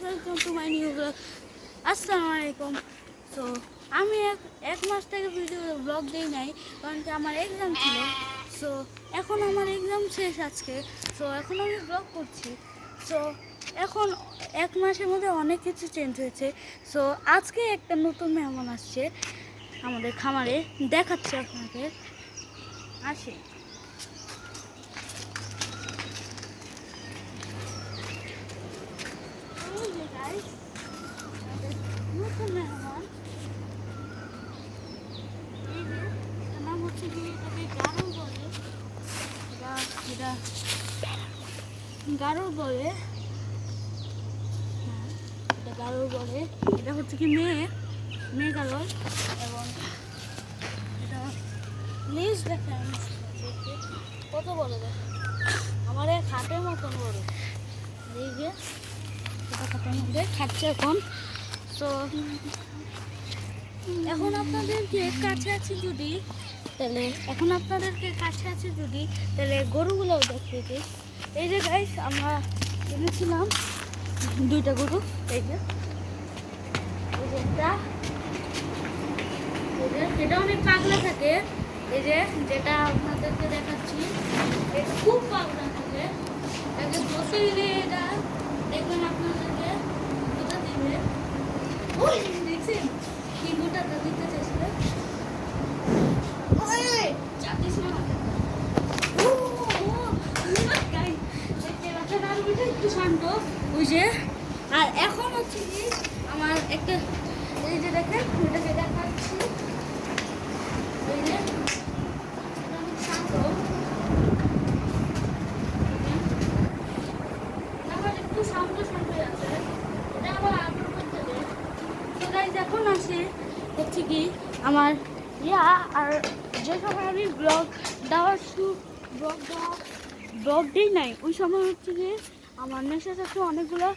Welcome to my new blog. আসসালামু আলাইকুম। So আমি এক মাস থেকে ভিডিও ব্লগ দিই নাই, কারণ কি আমার এক্সাম ছিল। সো এখন আমার এক্সাম শেষ আজকে, সো এখন আমি ব্লগ করছি। সো এখন এক মাসের মধ্যে অনেক কিছু চেঞ্জ হয়েছে। সো আজকে একটা নতুন মেহমান আসছে আমাদের খামারে, দেখাচ্ছি আপনাদের। আসে নতুন মেহমান, এই যে এটার নাম হচ্ছে কি, এটাকে গারল বলে। এটা গারল বলে, হ্যাঁ এটা গারল বলে। এটা হচ্ছে কি মেয়ে গারল। এবং এটা লেজ দেখে আমি কত বড়, দেখে আমার এক হাতের মতন বড়। এই যে এটা হাতের মধ্যে খাচ্ছে এখন। তো এখন আপনাদেরকে কাছাকাছি যদি তাহলে গরুগুলোও দেখিয়ে দিই। এই যে গাইস, আমরা এনেছিলাম দুইটা গরু। এই যে এটা অনেক পাগলা থাকে। এই যে যেটা আপনাদেরকে দেখাচ্ছি, এটা খুব পাগলা থাকে। একে বসে দিলে এটা দেখবেন আপনাদেরকে দুটা দিবে। ওই দেখছেন কি গোটাটা দিতে চাইছিল। একটু শান্ত ওই যে। আর এখন হচ্ছে কি আমার একটা, এই যে দেখেন ওটাকে দেখাচ্ছি, এই যে অনেক শান্ত, আবার একটু শান্ত আছে। এটা আবার আদর করতে দেয়। তো গাইস এখন আসে হচ্ছে কি আমার আর যে সময় আমি ব্লগ দিই নাই, ওই সময় হচ্ছে কি আমার নেশা চাচ্ছে অনেকগুলো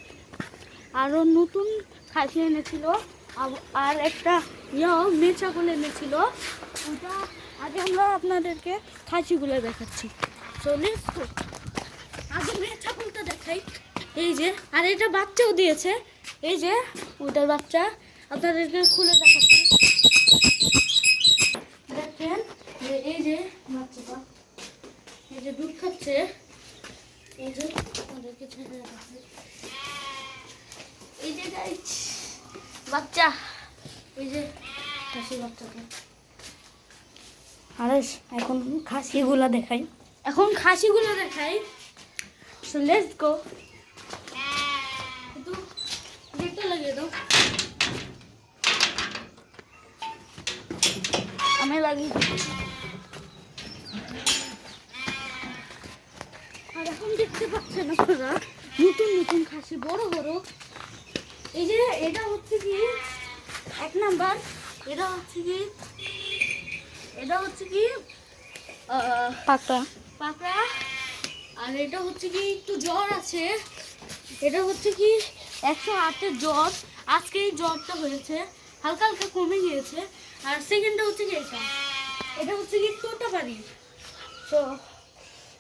আরও নতুন খাসি এনেছিল, আর একটা মেয়ে ছাগল এনেছিল। ওটা আগে আমরা আপনাদেরকে খাসিগুলো দেখাচ্ছি। চলে আগে মেয়ে ছাগলটা দেখাই। এই যে, আর এটা বাচ্চাও দিয়েছে। এই যে ওটার বাচ্চা আপনাদেরকে খুলে দেখাচ্ছি। দেখেন এই যে বাচ্চাটা, এই যে দুধ খাচ্ছে। এই যে আপনাদেরকে ছেড়ে দেখাচ্ছি, এই যে গাইস বাচ্চা, এই যে খাসি বাচ্চাটা। আর এখন খাসিগুলা দেখাই। So let's go. একটু গেটটা লাগিয়ে দাও, আমি লাগিয়ে দিই। আর এখন দেখতে পাচ্ছেন আপনারা নতুন খাসি, বড় বড়। এই যে এটা হচ্ছে কি এক নাম্বার, এটা হচ্ছে কি পাকড়া। আর এটা হচ্ছে কি একটু জ্বর আছে, এটা হচ্ছে কি 108-এর জ্বর। আজকে এই জ্বরটা হয়েছে, হালকা হালকা কমে গিয়েছে। আর সেকেন্ডটা হচ্ছে কি এটা হচ্ছে কি তোতাপাড়ি। তো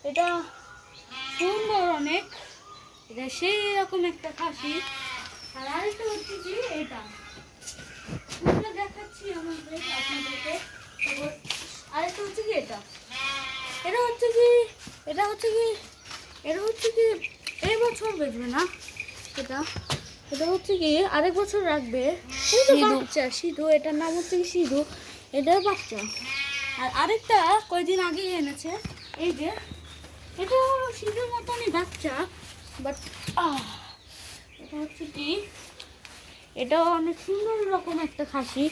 এটা সুন্দর অনেক, এটা সেই রকম একটা খাসি। আর আরেকটা হচ্ছে কি এটা দেখাচ্ছি আপনাদেরকে। আরেকটা হচ্ছে কি এটা হচ্ছে কি এই বছর বেচবে না। এটা হচ্ছে কি আরেক বছর রাখবে। বাচ্চা সিধু, এটার নাম হচ্ছে কি সিধু, এটার বাচ্চা। আর আরেকটা কয়েকদিন আগে এনেছে, এই যে এটা সিধুর মতনই বাচ্চা, বাট এটা হচ্ছে কি এটা অনেক সুন্দর রকম একটা খাসি,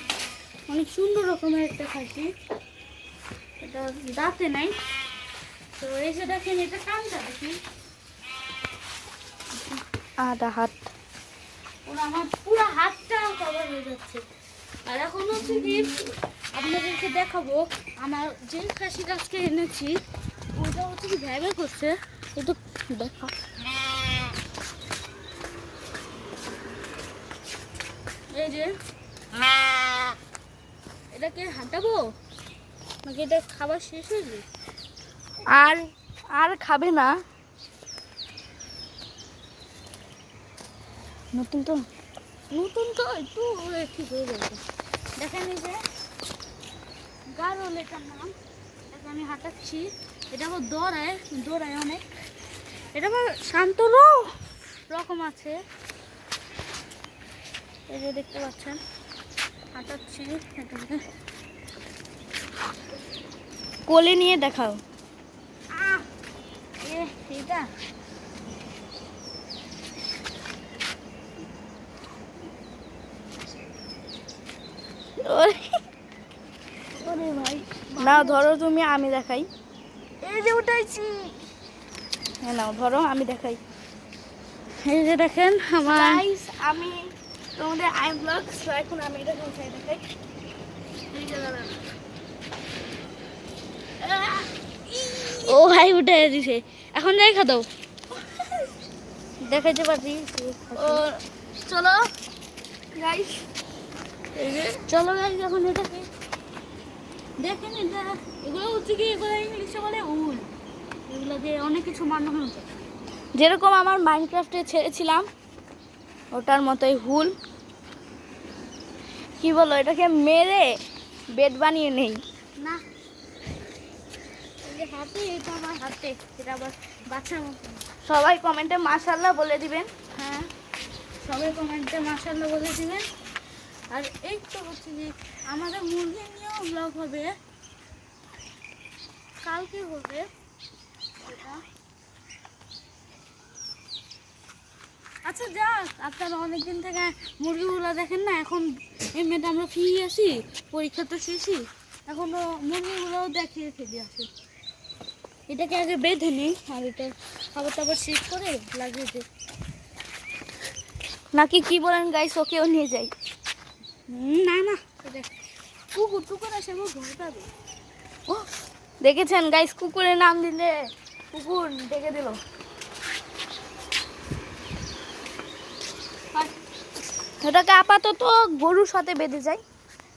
এটা দাঁতে নাই। তো এই যে দেখেন, এটা কানটা দেখি আধা হাত, আমার পুরো হাতটা কভার হয়ে যাচ্ছে। আর এখন হচ্ছে কি আপনাদেরকে দেখাবো আমার যে খাসি গাছকে এনেছি, ওটা হচ্ছে কি ভ্যাবে করছে। একটু দেখা, এই যে এটাকে হাঁটাবো নাকি এটা খাবার শেষ হয়ে যাবে? আর খাবে না। নতুন তো একটু ঠিক হয়ে যাবে। দেখেন এই যে গারল এটার নাম, এটা আমি হাঁটাচ্ছি। এটা আবার দৌড়ায় অনেক। এটা আবার শান্ত রকম আছে, এই যে দেখতে পাচ্ছেন হাঁটাচ্ছি এটাকে। কোলে নিয়ে দেখাও। এটা ওরে ভাই না ধরো তুমি, আমি দেখাই। এই যে উঠাইছি। হ্যাঁ নাও ধরো, আমি দেখাই। এই যে দেখেন আমার গাইস, আমি তোমাদের আই ব্লগ, সো এখন আমি এটাকে উঠাই দেখাই। এই যে দাঁড়ান। ও ভাই উঠে দিছে। এখন যাই খাতো দেখাইতে পারছি। ও চলো গাইস, এই যে চলো গাইস, এখন এটাকে দেখেন। এটা এগুলো হচ্ছে কি, এগুলো ইংলিশে বলে উল। এগুলো দিয়ে অনেক কিছু বানানো হতো। যেরকম আমার মাইনক্রাফটে ছেড়েছিলাম ওটার মতোই হুল। কি বলো, এটাকে মেরে বেড বানিয়ে নেই না, এই যে হাতে, এটা আমার হাতে, এটা আবার বাচ্চার মতো। সবাই কমেন্টে মাশাআল্লাহ বলে দিবেন। হ্যাঁ, সবাই কমেন্টে মাশাআল্লাহ বলে দিবেন। আর এই তো হচ্ছে যে আমাদের মুরগি নিয়েও ব্লগ হবে, কালকে হবে এটা। আচ্ছা যাক, আপনারা অনেকদিন থেকে মুরগিগুলো দেখেন না। এখন এমনিতে আমরা ফ্রি আছি, পরীক্ষা তো শেষই, এখনো মুরগিগুলোও দেখিয়ে ফেলে আসি। এটাকে আগে বেঁধে নিই, আর এটা খাবার টাবার শেষ করে লাগিয়ে দিই। নাকি কি বলেন গাইস, ওকেও নিয়ে যাই? না না, দেখ কুকুর টুকুর আসে, আমার ভয় পাবে। ও দেখেছেন গাইস, কুকুরের নাম দিলে কুকুর ডেকে দিল। এটাকে আপাতত গরুর সাথে বেঁধে যায়,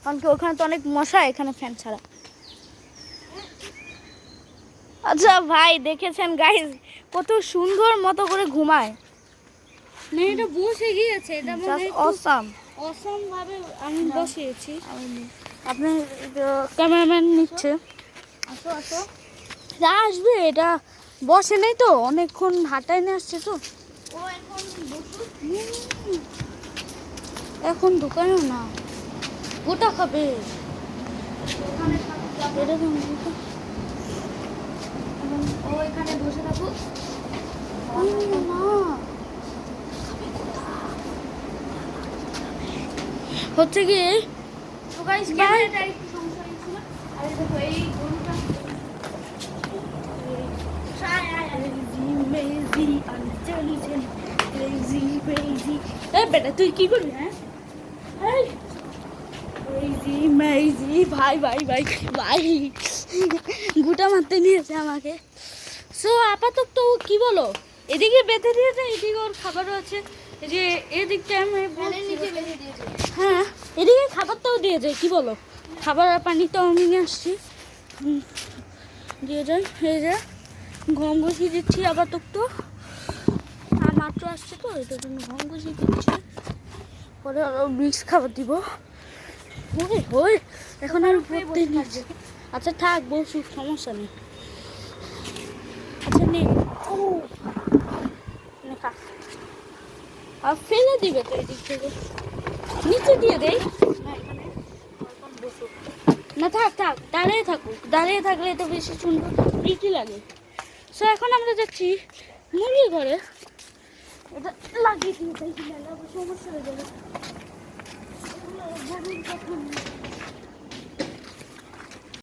কারণ কি ওখানে তো অনেক মশা, এখানে ফ্যান ছাড়া। আচ্ছা ভাই, দেখেছেন গাইস কত সুন্দর মতো করে ঘুমায়। না, এটা বসে গিয়েছে, এটা মানে জাস্ট অসাম। অসম ভাবে আমি বসিয়েছি। আপনার ক্যামেরাম্যান নিচ্ছে। আসো আসো, যা আসবে, এটা বসে নেই তো, অনেকক্ষণ হাঁটায় নিয়ে আসছে তো। ও এখন বসুক। এখন দোকানেও না, গোটা খাবে। ওখানে থাকুক, এরকম ও এখানে বসে থাকুক। না, হচ্ছে কি তো গাইস, ক্যামেরাটা একটু সমস্যা হয়েছিল। আর এই দেখো এই গরুটা বেটা তুই কি করবি? হ্যাঁ, ভাই ভাই ভাই ভাই গুটা মারতে নিয়েছে আমাকে। সো আপাতত তো কি বলো, এদিকে বেঁধে দিয়েছে, এদিকে ওর খাবারও আছে। এই যে এদিকটা আমি নিচে বেঁধে দিয়েছে। হ্যাঁ, এদিকে খাবারটাও দিয়েছে। কি বলো, খাবার আর পানিটাও আমি নিয়ে আসছি, দিয়ে যাই। এই যে গম বসিয়ে দিচ্ছি আপাতত, আর মাত্র আসছে তো, এটার জন্য গম বসিয়ে দিচ্ছি। পরে আরও মিক্স খাবার দিব। ওই এখন আর পড়তে নিচ্ছে। আচ্ছা থাক, বসুক, সমস্যা নেই। আচ্ছা নে, খা। আর ফেলে দিবে তো এদিক থেকে, নিচে দিয়ে দেয় না। থাক থাক, দাঁড়িয়ে থাকুক, দাঁড়িয়ে থাকলে তো বেশি সুন্দর প্রীতি লাগে। সো এখন আমরা যাচ্ছি মুরগি ঘরে, এটা লাগিয়ে দিয়ে তাই সমস্যা হয়ে যাবে।